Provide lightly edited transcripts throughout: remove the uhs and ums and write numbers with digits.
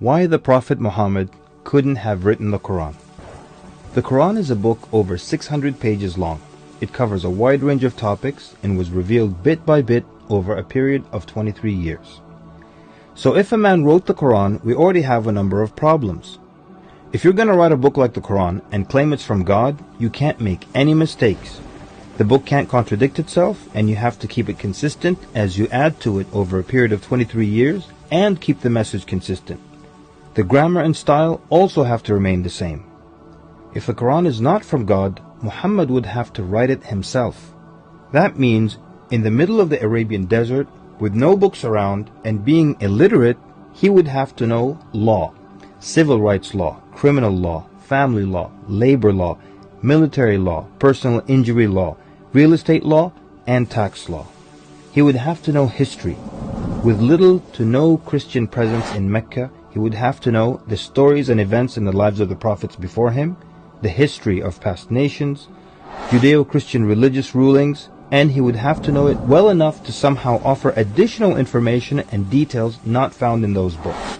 Why the Prophet Muhammad couldn't have written the Quran. The Quran is a book over 600 pages long. It covers a wide range of topics and was revealed bit by bit over a period of 23 years. So if a man wrote the Quran, we already have a number of problems. If you're going to write a book like the Quran and claim it's from God, you can't make any mistakes. The book can't contradict itself, and you have to keep it consistent as you add to it over a period of 23 years and keep the message consistent. The grammar and style also have to remain the same. If the Quran is not from God, Muhammad would have to write it himself. That means in the middle of the Arabian desert, with no books around and being illiterate, he would have to know law, civil rights law, criminal law, family law, labor law, military law, personal injury law, real estate law, and tax law. He would have to know history. With little to no Christian presence in Mecca, he would have to know the stories and events in the lives of the prophets before him, the history of past nations, Judeo-Christian religious rulings, and he would have to know it well enough to somehow offer additional information and details not found in those books.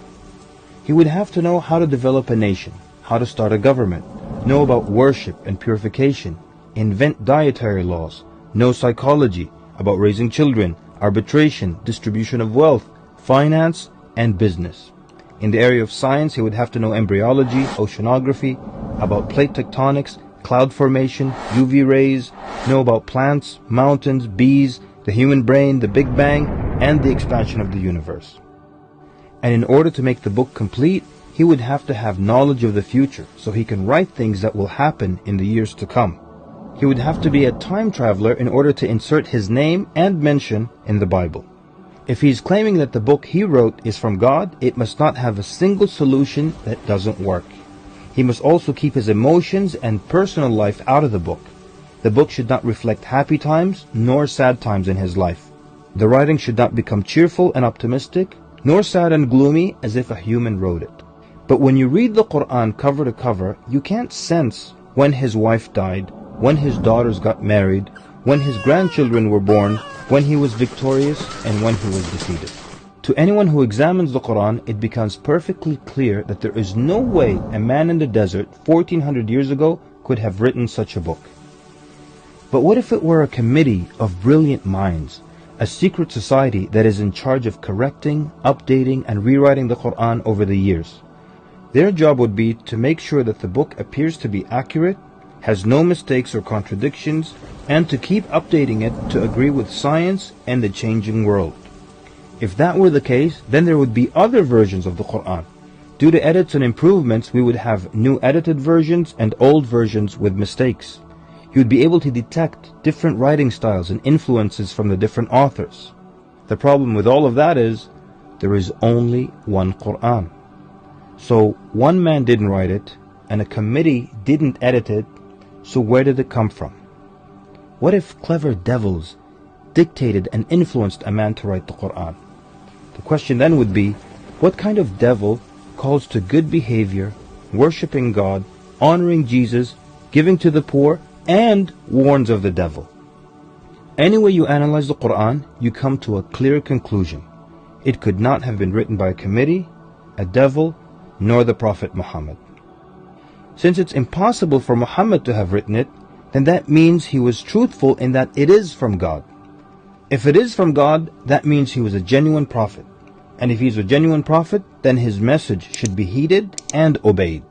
He would have to know how to develop a nation, how to start a government, know about worship and purification, invent dietary laws, know psychology, about raising children, arbitration, distribution of wealth, finance, and business. In the area of science, he would have to know embryology, oceanography, about plate tectonics, cloud formation, UV rays, know about plants, mountains, bees, the human brain, the Big Bang, and the expansion of the universe. And in order to make the book complete, he would have to have knowledge of the future, so he can write things that will happen in the years to come. He would have to be a time traveler in order to insert his name and mention in the Bible. If he's claiming that the book he wrote is from God, it must not have a single solution that doesn't work. He must also keep his emotions and personal life out of the book. The book should not reflect happy times nor sad times in his life. The writing should not become cheerful and optimistic, nor sad and gloomy as if a human wrote it. But when you read the Quran cover to cover, you can't sense when his wife died, when his daughters got married, when his grandchildren were born, when he was victorious, and when he was defeated. To anyone who examines the Quran, it becomes perfectly clear that there is no way a man in the desert 1400 years ago could have written such a book. But what if it were a committee of brilliant minds, a secret society that is in charge of correcting, updating, and rewriting the Quran over the years? Their job would be to make sure that the book appears to be accurate, has no mistakes or contradictions, and to keep updating it to agree with science and the changing world. If that were the case, then there would be other versions of the Quran. Due to edits and improvements, we would have new edited versions and old versions with mistakes. You would be able to detect different writing styles and influences from the different authors. The problem with all of that is, there is only one Quran. So one man didn't write it, and a committee didn't edit it, so where did it come from? What if clever devils dictated and influenced a man to write the Quran? The question then would be, what kind of devil calls to good behavior, worshipping God, honoring Jesus, giving to the poor, and warns of the devil? Any way you analyze the Quran, you come to a clear conclusion. It could not have been written by a committee, a devil, nor the Prophet Muhammad. Since it's impossible for Muhammad to have written it, then that means he was truthful in that it is from God. If it is from God, that means he was a genuine prophet. And if he's a genuine prophet, then his message should be heeded and obeyed.